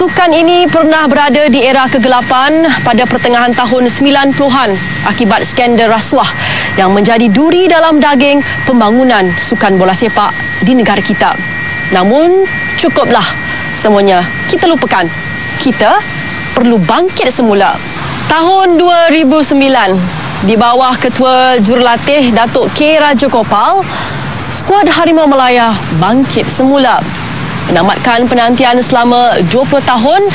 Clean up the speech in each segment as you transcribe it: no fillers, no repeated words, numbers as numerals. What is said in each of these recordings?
Sukan ini pernah berada di era kegelapan pada pertengahan tahun 90-an akibat skandal rasuah yang menjadi duri dalam daging pembangunan sukan bola sepak di negara kita. Namun, cukuplah semuanya kita lupakan. Kita perlu bangkit semula. Tahun 2009, di bawah Ketua Jurulatih Datuk K. Rajagopal, skuad Harimau Malaya bangkit semula. Menamatkan penantian selama 20 tahun,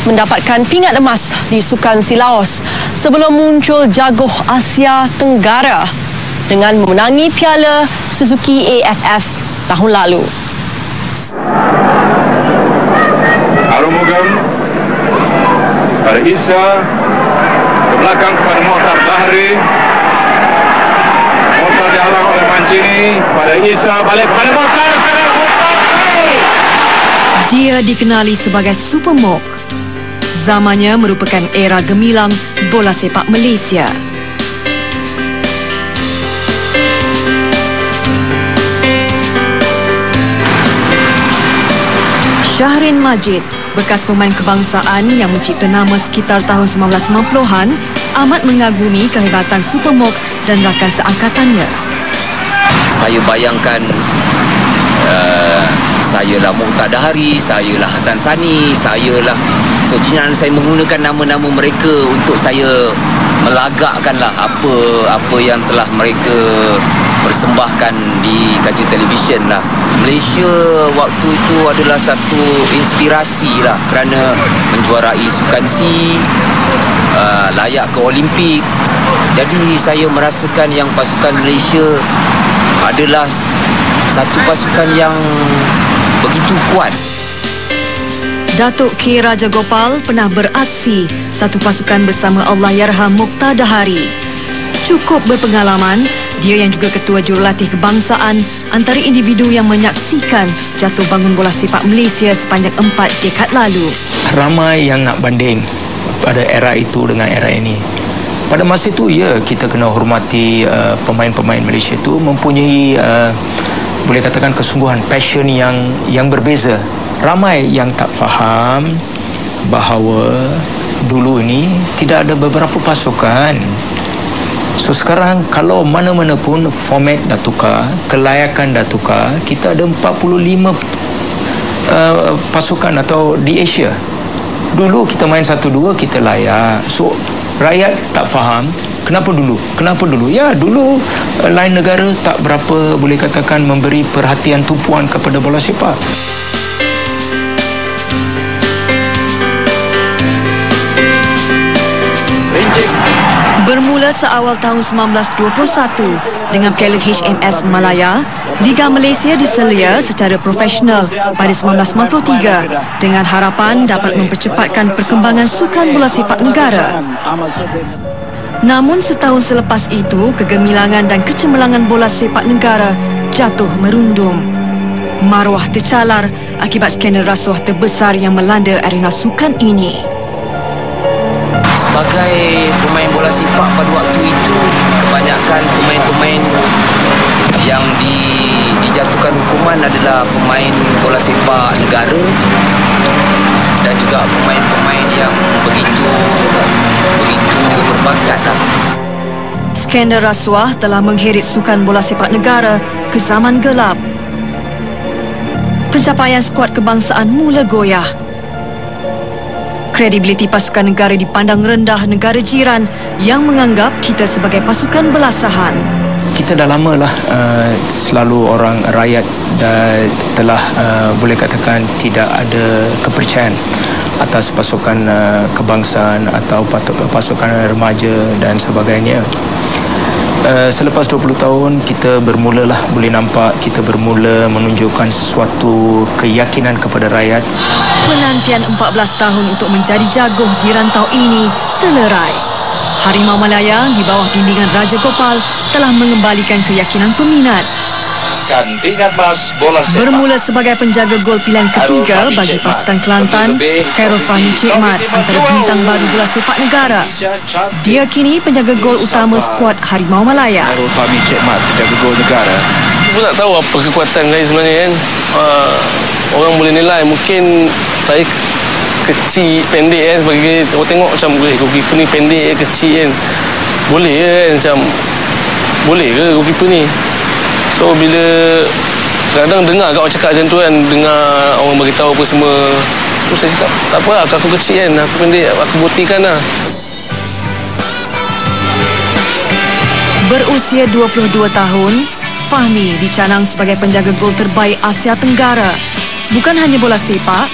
mendapatkan pingat emas di Sukan Silaos sebelum muncul jaguh Asia Tenggara dengan memenangi Piala Suzuki AFF tahun lalu. Arumugam pada Isa ke belakang kepada Mohtar Bahri. Mohtar dihalang oleh Mancini pada Isa, balik kepada Mohtar. Dia dikenali sebagai Super Mok. Zamannya merupakan era gemilang bola sepak Malaysia. Shahrin Majid, bekas pemain kebangsaan yang mencipta nama sekitar tahun 1990-an, amat mengagumi kehebatan Super Mok dan rakan seangkatannya. Saya bayangkan sayalah Muqtada Hari, sayalah Hassan Sani, sayalah Socinan. Saya menggunakan nama-nama mereka untuk saya melagakkanlah apa yang telah mereka persembahkan di kaca televisyen lah. Malaysia waktu itu adalah satu inspirasi lah kerana menjuarai Sukan C, layak ke Olimpik. Jadi saya merasakan yang pasukan Malaysia adalah satu pasukan yang begitu kuat. Datuk K. Rajagopal pernah beraksi satu pasukan bersama Allahyarham Muqtada Hari. Cukup berpengalaman, dia yang juga Ketua Jurulatih Kebangsaan antara individu yang menyaksikan jatuh bangun bola sepak Malaysia sepanjang 4 dekad lalu. Ramai yang nak banding pada era itu dengan era ini. Pada masa itu, ya, kita kena hormati pemain-pemain Malaysia itu mempunyai boleh katakan kesungguhan, passion yang berbeza. Ramai yang tak faham bahawa dulu ini tidak ada beberapa pasukan. So sekarang kalau mana-mana pun format dah tukar, kelayakan dah tukar, kita ada 45 pasukan atau di Asia. Dulu kita main 1-2 kita layak. So rakyat tak faham kenapa dulu. Ya, dulu lain negara tak berapa boleh katakan memberi perhatian tumpuan kepada bola sepak. Bermula seawal tahun 1921 dengan Piala HMS Malaya, Liga Malaysia diselia secara profesional pada 1993 dengan harapan dapat mempercepatkan perkembangan sukan bola sepak negara. Namun setahun selepas itu, kegemilangan dan kecemerlangan bola sepak negara jatuh merundum. Maruah tercalar akibat skandal rasuah terbesar yang melanda arena sukan ini. Sebagai pemain bola sepak pada waktu itu, kebanyakan pemain-pemain yang dijatuhkan hukuman adalah pemain bola sepak negara dan juga pemain-pemain yang begitu berbakat. Skandal rasuah telah mengheret sukan bola sepak negara ke zaman gelap. Pencapaian skuad kebangsaan mula goyah. Kredibiliti pasukan negara dipandang rendah negara jiran yang menganggap kita sebagai pasukan belasahan. Kita dah lamalah selalu orang rakyat telah boleh katakan tidak ada kepercayaan atas pasukan kebangsaan atau pasukan remaja dan sebagainya. Selepas 20 tahun kita bermulalah boleh nampak kita bermula menunjukkan sesuatu keyakinan kepada rakyat. Penantian 14 tahun untuk menjadi jaguh di rantau ini terlerai. Harimau Malaya di bawah bimbingan Rajagopal telah mengembalikan keyakinan peminat. Bermula sebagai penjaga gol pilihan ketiga bagi pasukan Kelantan, Khairul Fahmi Cik Mat antara bintang baru bola sepak negara. Dia kini penjaga gol utama skuad Harimau Malaya. Khairul Fahmi Cik Mat, penjaga gol negara. Aku tak tahu apa kekuatan saya sebenarnya kan. Orang boleh nilai, mungkin saya kecil, pendek kan. Sebagai orang tengok macam goalkeeper ni pendek, kecil kan. Boleh kan macam boleh ke goalkeeper ni? So bila kadang dengar kat orang cakap macam tu kan, dengar orang beritahu apa semua, tu saya cakap tak apa lah, aku kecil kan, aku pendek, aku buktikan lah. Berusia 22 tahun, Fahmi dicanang sebagai penjaga gol terbaik Asia Tenggara. Bukan hanya bola sepak,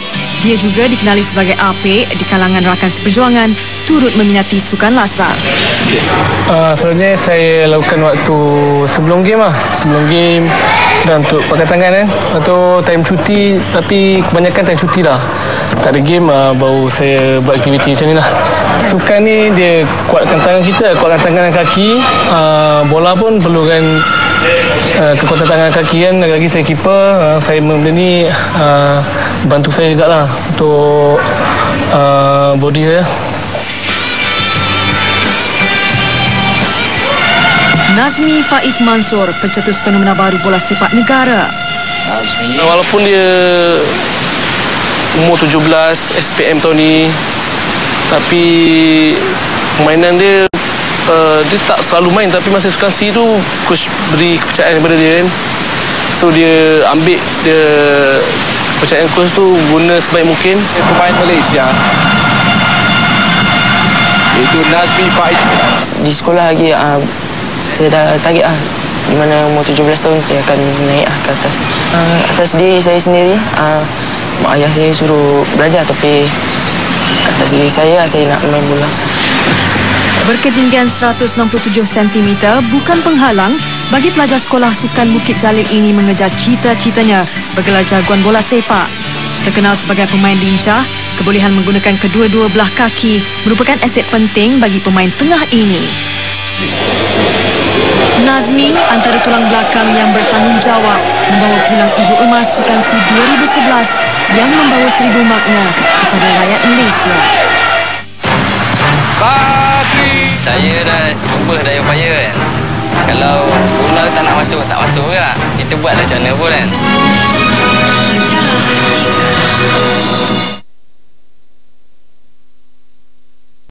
dia juga dikenali sebagai apik di kalangan rakan seperjuangan turut meminati sukan lasak. Sebenarnya saya lakukan waktu sebelum game lah. Sebelum game dan untuk pakai tangan atau time cuti, tapi kebanyakan time cuti lah. Tak ada game, baru saya buat aktiviti macam ni lah. Sukan ni dia kuatkan tangan kita, kuatkan tangan dan kaki. Bola pun perlukan kekuatan tangan kaki kan. Lagi saya keeper, saya benda ni bantu saya jugalah untuk body saya. Nazmi Faiz Mansur, pencetus fenomena baru bola sepak negara. Walaupun dia umur 17, SPM tahun ni, tapi permainan dia dia tak selalu main, tapi masa sukan C tu coach beri kepercayaan kepada dia kan. So dia ambil dia kepercayaan coach tu guna sebaik mungkin. Pemain Malaysia itu Nazmi Faiz. Di sekolah lagi saya dah target di mana umur 17 tahun saya akan naik ke atas. Atas diri saya sendiri, mak ayah saya suruh belajar, tapi atas diri saya nak main bola. Berketinggian 167 cm bukan penghalang bagi pelajar sekolah sukan Bukit Jalil ini mengejar cita-citanya bergelar jagoan bola sepak. Terkenal sebagai pemain lincah, kebolehan menggunakan kedua-dua belah kaki merupakan aset penting bagi pemain tengah ini. Nazmi antara tulang belakang yang bertanggungjawab membawa pulang ibu emas Sukan C 2011 yang membawa 1000 makna kepada rakyat Malaysia. Saya dah cuba dah upaya kan. Kalau bola tak nak masuk, tak masuk juga. Kita buatlah macam mana pun kan.